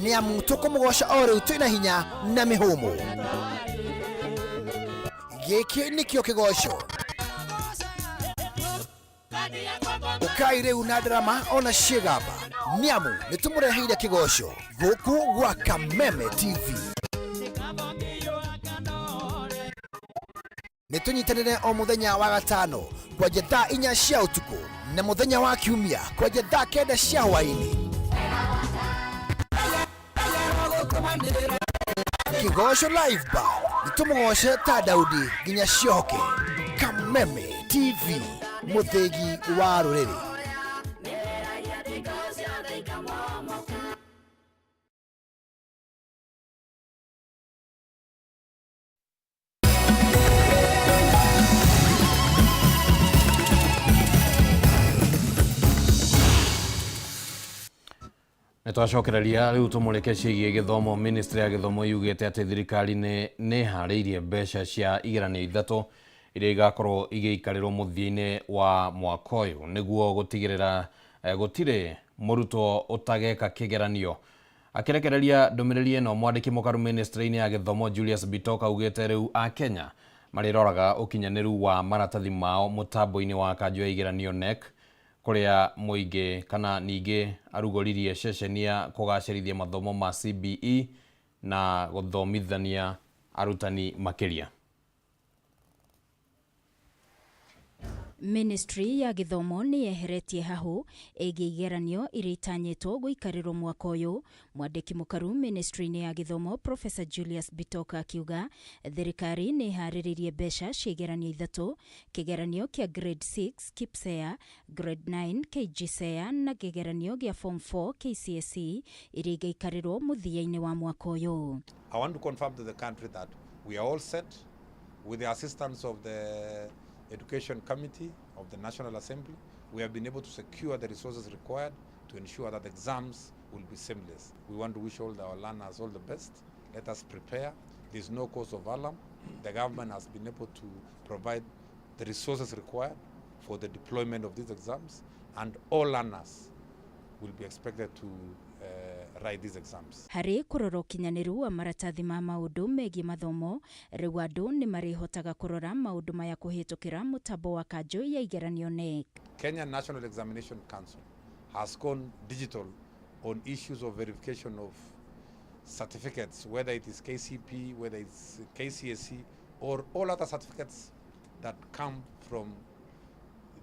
nĩ amu tũkũmũgoca o rĩu twĩna hinya na mĩhũmũ. Gĩkĩ nĩkĩo kĩgoco ũkai rĩu na ndarama ona ciĩgamba nĩ amu nĩ tũmũreheire kĩgoco gũkũ gwa Kameme TV. Nĩ tũnyitanĩre o mũthenya wa gatano kwanjia thaa 4 cia ũtukũ na mũthenya wa kiumia kwanjia thaa 9 cia hwaĩ-inĩ. Kĩgoco live bar nĩ tũmũgoce ta Daudi nginya ciohoke. Kameme TV, mũthĩgi wa rũrĩrĩ. Nĩtwacokereria rĩu tũmũrĩke ciĩgiĩ gĩthomo. Ministry ya gĩthomo yugĩte atĩ thirikari nĩ harĩirie mbeca cia igeranio 3 iria igakorwo igĩikarĩrwo mũthia-inĩ wa mwaka ũyũ nĩguo gũtigĩrĩra gũtirĩ mũrutwo ũtageka kĩgeranio. Akĩrekereria ndũmĩrĩri ĩno, mwandĩki mũkaru ministry-inĩ ya gĩthomo Julius Bitoka augĩte rĩu Akenya marĩroraga ũkinyanĩru wa maratathi mao mũtambo-inĩ wa kanjũ ya igeranio NEC, kũrĩa mũingĩ kana ningĩ arugũririe ceceni ya kũgacĩrithia mathomo ma CBE na gũthomithania arutani makĩria. Ministry ya gĩthomo nĩ yeheretie hahũ ĩgiĩ igeranio iria itanyĩtwo gũikarĩrwo mwaka ũyũ. Mwandĩki mũkaru ministry-inĩ ya gĩthomo Professor Julius Bitoka akiuga thirikari nĩ harĩrĩirie mbeca cia igeranio 3, kĩgeranio kĩa grade 6 KPSEA, grade 9 KJSEA na kĩgeranio gĩa form 4 KCSE iria igaikarĩrwo mũthia-inĩ wa mwaka ũyũ. I want to confirm to the country that we are all set with the assistance of the Education Committee of the National Assembly. We have been able to secure the resources required to ensure that the exams will be seamless. We want to wish all our learners all the best. Let us prepare. There's no cause of alarm. The government has been able to provide the resources required for the deployment of these exams, and all learners will be expected to write these exams. Harĩ kũrora ũkinyanĩru wa maratathi ma maũndũ megiĩ mathomo, rĩu andũ nĩ marĩhotaga kũrora maũndũ maya kũhĩtũkĩra mũtambo wa kanjũ ya igeranio NEC. Kenya National Examination Council has gone digital on issues of verification of certificates, whether it is KCP, whether it's KCSE, or all other certificates that come from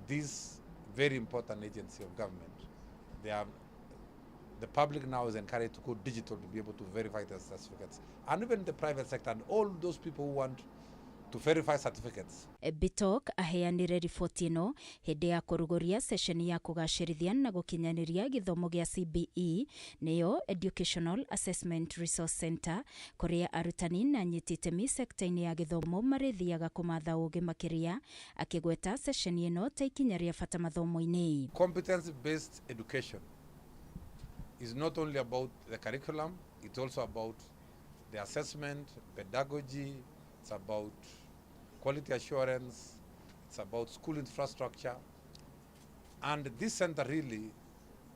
this very important agency of government. The public now is encouraged to go digital to be able to verify their certificates. And even the private sector and all those people who want to verify certificates. Bitok aheanire riboti ĩno hĩndĩ ya kũrugũria sesheni ya kũgacĩrithia na gũkinyanĩria gĩthomo gĩa CBE nĩyo Educational Assessment Resource Center, kũrĩa arutani na anyiti itemi sekta-inĩ ya gĩthomo marĩthiaga kũmatha ũũgĩ makĩria, akĩgweta sesheni ĩno ta ikinya rĩa bata mathomo-inĩ. Competence-based education is not only about the curriculum, it's also about the assessment, pedagogy, it's about quality assurance, it's about school infrastructure. And this center really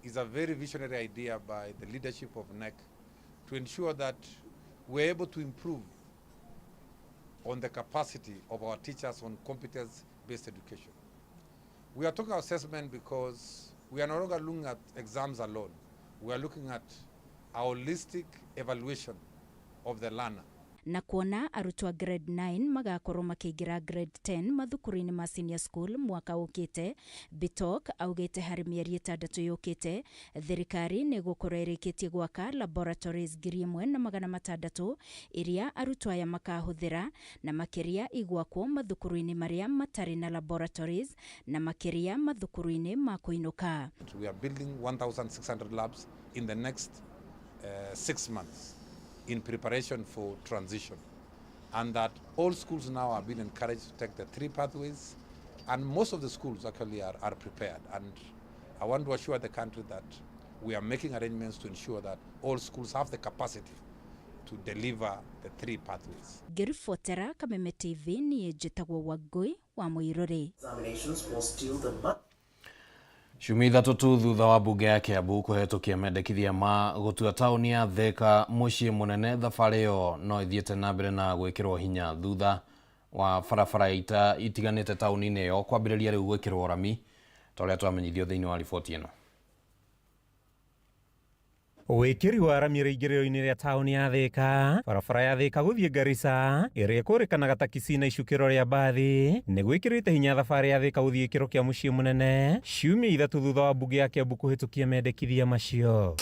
is a very visionary idea by the leadership of NEC to ensure that we're able to improve on the capacity of our teachers on competence-based education. We are talking about assessment because we are no longer looking at exams alone. We are looking at a holistic evaluation of the learner. Na kuona arutwo grade 9 magakorwo makĩingĩra grade 10 mathukuru-inĩ ma senior school mwaka ũkĩte, Bitok augĩte harĩ mĩeri 6 yũkĩte thirikari nĩ gũkorwo ĩrĩkĩtie gwaka laboratories 1,600 iria arutwo aya makahũthĩra, na makĩria igwakwo mathukuru-inĩ marĩa matarĩ na laboratories na makĩria mathukuru-inĩ ma kũinũka. We are building 1,600 labs in the next 6 months. In preparation for transition, and that all schools now are being encouraged to take the 3 pathways, and most of the schools actually are prepared. And I want to assure the country that we are making arrangements to ensure that all schools have the capacity to deliver the 3 pathways. Ngĩribotera Kameme TV niĩ njĩtagwo Wangui wa Mũirũrĩ. Examinations was still the Ciumia ithatũ tu thutha wa mbunge ya Kiambu kũhetũkia mendekithia ma gũtua taũni ya Thika mũciĩ mũnene, thabarĩ ĩyo no ĩthiĩte na mbere na gwĩkĩrwo hinya thutha wa barabara itiganĩte taũni-inĩ ĩyo kwambĩrĩria rĩu gwĩkĩrwo rami, ta ũrĩa twamenyithio thĩinĩ wa riboti ĩno. Wĩkĩri wa rami rĩingĩrĩro-inĩ rĩa taũni ya Thika, barabara ya Thika gũthiĩ Garissa ĩrĩa ĩkũrĩkanaga ta Kisii na icukĩro rĩa mbathi, nĩ gwĩkĩrĩte hinya thabarĩ ya Thika gũthiĩ gĩkĩro kĩa mũciĩ mũnene ciumia ithatũ thutha wa mbunge ya Kiambu kũhetũkia mendekithia macio.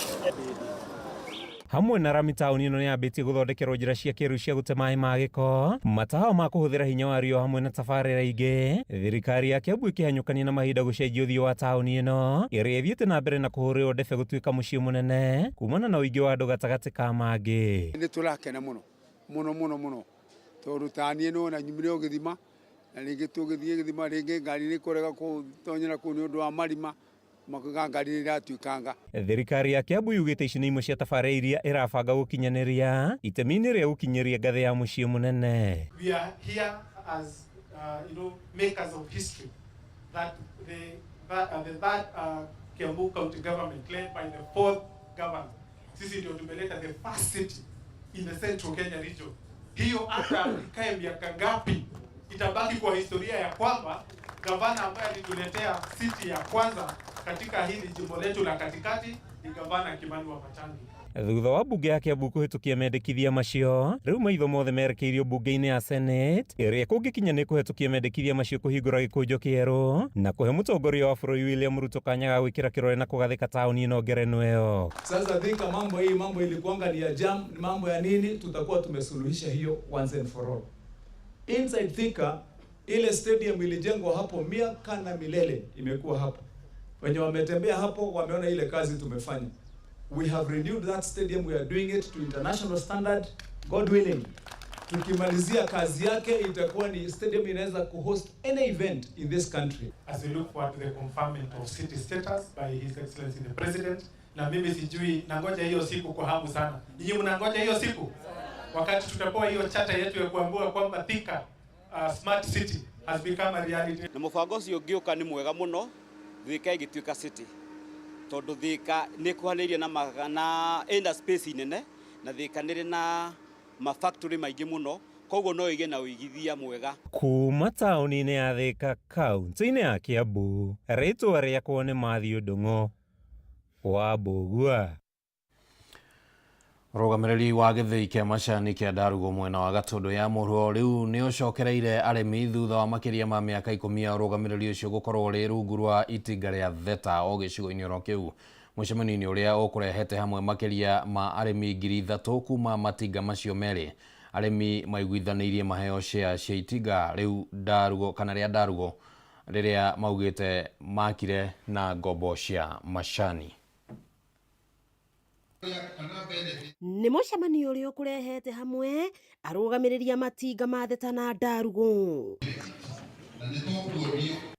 Hamwe na rami taũni ĩno nĩyambĩtie gũthondekerwo njĩra cia kĩrĩu cia gũte maĩ ma gĩko, matawa ma kũhũthĩra hinya wa riũa hamwe na tabarĩra ingĩ. Thirikari ya Kiambu ĩkĩhanyũkania na mahinda gũcenjia ũthiũ wa taũni ĩno ĩrĩa ĩthiĩte na mbere na kũhũrĩrwo ndebe gũtuĩka mũciĩ mũnene kumana na ũingĩ wa andũ gatagatĩ ka mangĩ. Nĩ tũrakena mũno tondũ taũni ĩno na nyumire o Gĩthima, na rĩngĩ tũgĩthiĩ Gĩthima rĩngĩ ngari nĩ kũrega gũtonyera kũu nĩ ũndũ wa marima makagangari ratwikanga. Thirikari ya Kiambu yugĩte ici nĩ imwe cia tabarĩra iria ĩrabanga gũkinyanĩria itemi-inĩ rĩa gũkinyĩria ngathĩ ya mũciĩ mũnene. We are here as makers of history that the Kiambu County government led by the 4th governor, sisi ndio tumeleta the first city in the Central Kenya region. Hiyo hata ikae miaka ngapi itabaki kwa historia ya kwamba gavana ambaye alituletea city ya kwanza katika hili jimbo letu la katikati ni gavana Kimani Wamatangi. Thutha wa mbunge ya Kiambu kũhetũkia mendekithia macio, rĩu maitho mothe merekeirio mbunge-inĩ ya Senate ĩrĩa kũngĩkinya nĩ kũhetũkia mendekithia macio kũhingũra gĩkũnjo kĩerũ na kũhe mũtongoria wa bũrũri William Ruto kanya ga gwĩkĩra kĩrore na kũgathĩka taũni ĩno ngerenwa ĩyo. Sasa Thika mambo ilikuanga ni ya jam, ni mambo ya nini, tutakuwa tumesuluhisha hiyo once and for all. Inside Thika ile stadium ilijengwa hapo miaka na milele imekuwa hapo. Wenye wametembea hapo wameona ile kazi tumefanya. We have renewed that stadium, we are doing it to international standard. God willing, Tukimalizia kazi yake itakuwa ni stadium inaweza kuhost any event in this country. As we look forward to the conferment of city status by His Excellency the President. Na mimi sijui, nangoja hiyo siku kwa hamu sana. Nyinyi mnangoja hiyo siku? Wakati tutapewa hiyo chata yetu ya kuambiwa kwamba Thika smart city has become a reality. Na mubango ucio ngiuka ni mwega muno, Thika igituika city. Tondu Thika ni kuhaneirie na enda space nene, na Thika nire na mafactory maingi muno, koguo no ige na uigithia mwega. Kuma taũni-inĩ ya Thika kaunti-inĩ ya Kiambu, rĩtwa rĩakwa nĩ Matthew Ndung'u wa Mbũgua. Rũgamĩrĩri wa gĩthĩi kĩa macani kĩa Ndarugu mwena wa Gatũndũ ya mũhuro rĩu nĩ ũcokereire arĩmi thutha wa makĩria ma mĩaka 10 ya rũgamĩrĩri ũcio gũkorwo rĩ rungu rwa itinga rĩa Theta o gĩcigo-inĩ oro kĩu. Mũcemanio-inĩ ũrĩa ũkũrehete hamwe makĩria ma arĩmi 3,000 kuma matinga macio merĩ. Arĩmi maiguithanĩirie maheo share cia itinga rĩu Ndarugu kana rĩa Ndarugu rĩrĩa maugĩte makire na ngombo cia macani. Nĩ mũcemanio ũrĩa ũkũrehete hamwe arũgamĩrĩri matinga ma Theta na Ndarugu.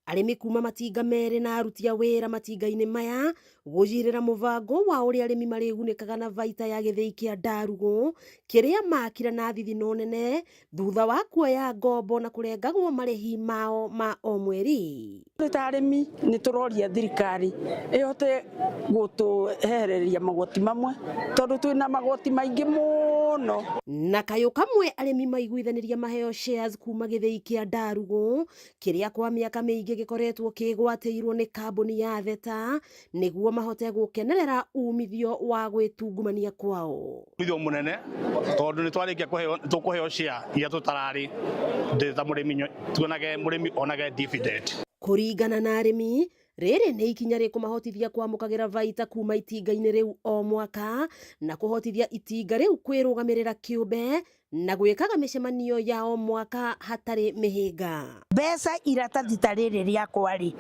Arĩmi kuma matinga merĩ na aruti a wĩra matinga-inĩ maya gũjirĩra mũbango wa ũrĩa arĩmi marĩgunĩkaga na baita ya gĩthĩi kĩa Ndarugu kĩrĩa makire na thithino nene thutha wa kuoya ngombo na kũrengagwo marĩhi mao ma o mweri. Ta arĩmi nĩ tũroria thirikari ĩhote gũtũhereria magoti mamwe tondũ twĩna magoti maingĩ mũno. Na kayũ kamwe arĩmi maiguithanĩria maheo shares kuma gĩthĩi kĩa Ndarugu kĩrĩa kwa mĩaka mĩingĩ gĩkoretwo kĩgwatĩirwo nĩ kambuni ya Theta nĩguo mahote gũkenerera umithio wa gwĩtungumania kwao. Umithio mũnene tondũ nĩ twarĩkia kũheo share iria tũtararĩ ta mũrĩmi tuonage mũrĩmi onage dividend. Kũringana na arĩmi rĩrĩ nĩ ikinya rĩkũmahotithia kwamũkagĩra baita kuma itinga-inĩ rĩu o mwaka na kũhotithia itinga rĩu kwĩrũgamĩrĩra kĩũmbe na gwĩkaga mĩcemanio ya o mwaka hatarĩ mĩhĩnga. Mbeca iratathi ta rĩrĩ rĩakwa rĩ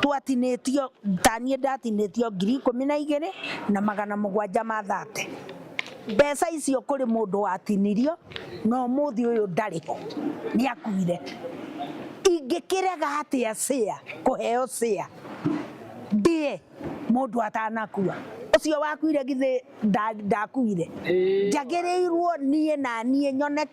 twatinĩtio taniĩ ndatinĩtio 12,000 na 730. Mbeca icio kũrĩ mũndũ watinirio no mũthĩ ũyũ ndarĩ ho nĩ akuire. Ingĩkĩrega atĩa share kũheo share ndie mũndũ atanakua ũcio wakuire githĩ ndakuire njagĩrĩirwo niĩ na niĩ nyone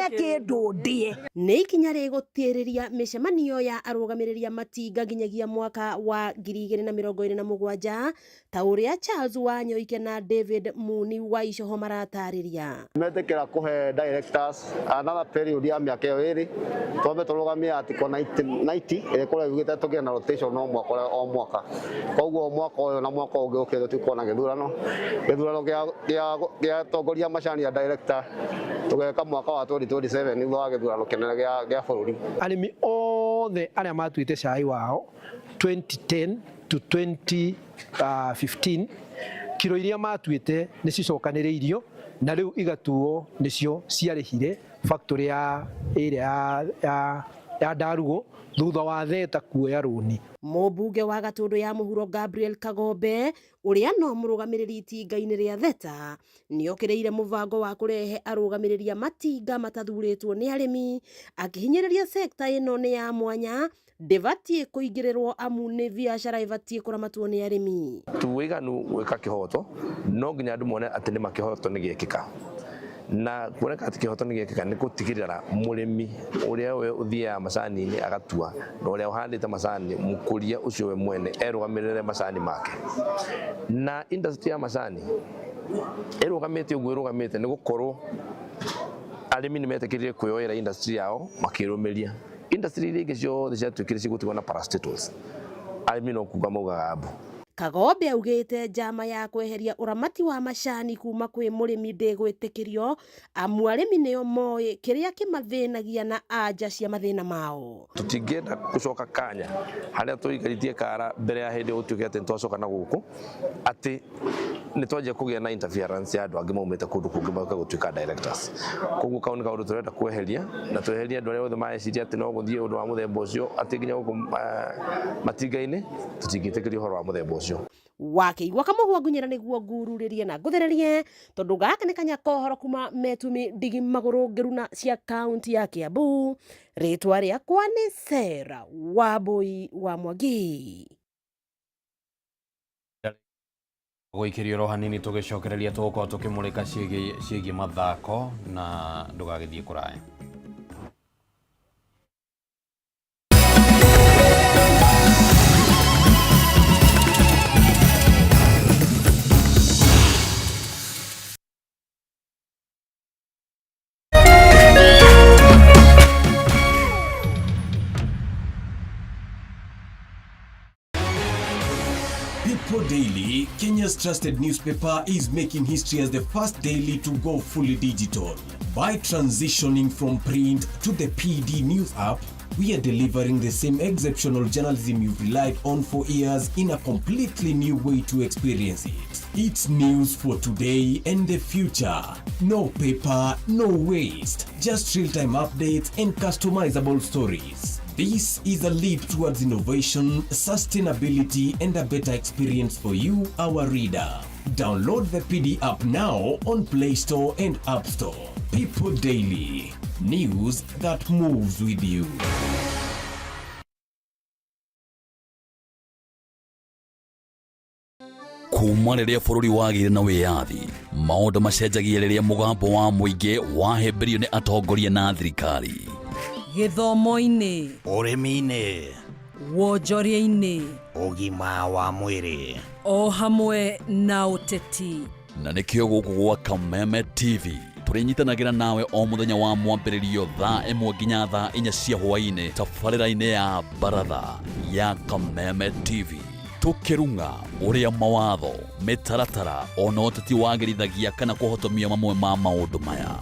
kĩndũ ndie. Nĩ ikinya rĩgũtĩrĩria mĩcemanio ya arũgamĩrĩri matinga nginyagia mwaka wa 2027 ta ũrĩa Charles Wanyoike na David Muni wa Icoho maratarĩria. Metĩkĩra kũhe directors another period ya mĩaka ĩrĩ twambe tũrũgamie article 90 ĩrĩa kũrĩa yugĩte tũgĩe na rotation o mwaka. Koguo mwaka ũyũ na mwaka ũngĩ ũkĩrwo tũkona gĩthurano gĩa tongoria macani ya director tũgeka mwaka wa 2027 thutha wa gĩthurano kĩnene gĩa bũrũri. Arĩmi othe arĩa matuĩte cai wao 2010 to 2015 kiro iria matuĩte nĩ cicokanĩrĩirio na rĩu igatuo nĩcio ciarĩhire factory ya Ndarugu thutha wa Theta kuoya rũni. Mũmbunge wa Gatũndũ ya mũhuro Gabriel Kagombe ũrĩa no mũrũgamĩrĩri itinga-inĩ rĩa Theta nĩokĩrĩire mũbango wa kũrehe arũgamĩrĩri matinga matathurĩtwo nĩ arĩmi akĩhinyĩrĩria sekta ĩno nĩ ya mwanya ndĩbatiĩ kũingĩrĩrwo amu nĩ biacara ĩbatiĩ kũramatwo nĩ arĩmi. Tuwĩganu gwĩka kĩhoto no nginya andũ mone atĩ nĩ makĩhoto nĩ gĩkĩka. Na kuoneka atĩ kĩhoto nĩ gĩkĩka nĩ gũtigĩrĩra mũrĩmi ũrĩa we ũthiaga macani-inĩ agatua na ũrĩa ũhandĩte macani mũkũria ũcio we mwene erũgamĩrĩre macani make. Na industry ya macani ĩrũgamĩte ũguo ĩrũgamĩte nĩ gũkorwo arĩmi nĩ metĩkĩrire kwĩyoera industry yao makĩrũmĩria. Industry iria ingĩ ciothe ciatuĩkire cigũtigwo na parastatals. Arĩmi no kuga maugaga mbu. Kagombe augĩte njama ya kweheria ũramati wa macani kuma kwĩ mũrĩmi ndĩgwĩtĩkĩrio amu arĩmi nĩo moĩ kĩrĩa kĩmathĩnagia na anja cia mathĩna mao. Tũtingĩenda gũcoka kanya harĩa tũikarĩtie kara mbere ya hĩndĩ gũtuĩke atĩ twacoka na gũkũ atĩ nĩ twanjia kũgĩa na interference ya andũ angĩ maumĩte kũndũ kũngĩ moka gũtuĩka directors. Koguo kau nĩ kaũndũ tũrenda kweheria na tweherie andũ arĩa othe mareciria atĩ no gũthiĩ ũndũ wa mũthemba ũcio atĩ nginya gũkũ matinga-inĩ tũtingĩtĩkĩria ũhoro wa mũthemba ũcio. wakeigua kamuhwa ngunyira niguo ngururirie na nguthererie tondu gaka ni kanya kohoro kuma metumi ndigi maguru ngiruna cia kaunti ya Kiambu. Ritwa riakwa ni Sera Wambui wa Mwangi. Gwikiria ro hanini tugicokereria tugukorwo tukimurika ciigi mathako na ndugagithie kuraya. People Daily, Kenya's trusted newspaper, is making history as the first daily to go fully digital. By transitioning from print to the PD News app, we are delivering the same exceptional journalism you've relied on for years in a completely new way to experience it. It's news for today and the future. No paper, no waste. Just real-time updates and customizable stories. This is a leap towards innovation, sustainability, and a better experience for you, our reader. Download the PD app now on Play Store and App Store. People Daily. News that moves with you. Kuma rĩrĩa bũrũri wagĩire na wĩyathi, maũndũ macenjagia rĩrĩa mũgambo wa mũingĩ wahĩmbĩrio nĩ atongoria na thirikari. Gĩthomo-inĩ, ũrĩmi-inĩ, wonjoria-inĩ, ũgima wa mwĩrĩ, o hamwe na ũteti. Na nĩkĩo gũkũ gwa Kameme TV tũrĩnyitanagĩra nawe o mũthenya wa mwambĩrĩrio thaa 1 nginya thaa 4 cia hwaĩ-inĩ tabarĩra-inĩ ya Baratha ya Kameme TV. Tukirunga ũrĩa mawatho, mĩtaratara ona ũteti wagĩrithagia kana kũhotomia mamwe ma maũndũ maya.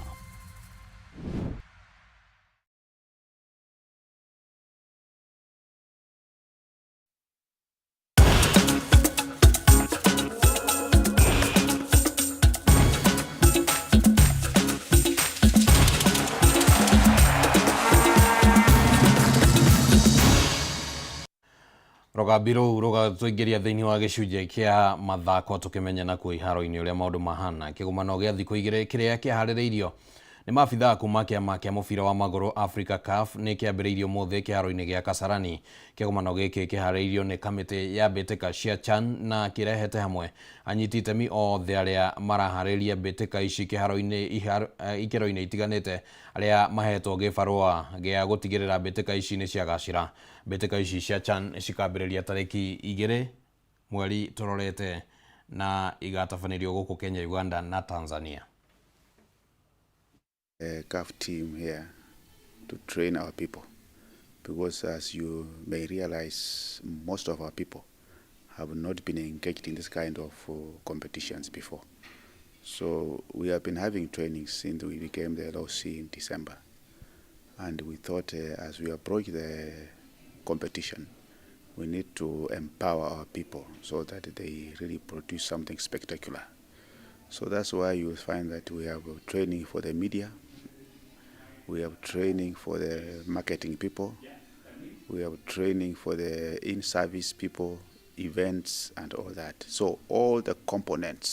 Rogabiro roga tuingiria thiini wa gicunje kia mathako tukimenya na ku iharo-ini uria maundu mahana kigumano gia thiku igire kiria kihaririirio ni mabithaa kuma kiama kia mubira wa maguru Africa CAF ni kiambiriirio muthe kiharo-ini gia Kasarani. Kigumano giki kihaririirio ni kamiti ya mbitika cia CHAN na kirehete hamwe anyiti itemi othe aria marahariria mbitika ici kiharo-ini ikiro-ini itiganite aria mahetwo gibarua gia gutigirira mbitika ici ni ciagacira. Mbitika ici cia CHAN cikambiriria tariki 2 mweri turorete na igatabanirio guku Kenya, Uganda na Tanzania. CAF team here to train our people, because as you may realize, most of our people have not been engaged in this kind of competitions before. So we have been having training since we became the LOC in December, and we thought as we approach the competition, we need to empower our people so that they really produce something spectacular. So that's why you find that we have training for the media, we have training for the marketing people, we have training for the in-service people, events and all that. So all the components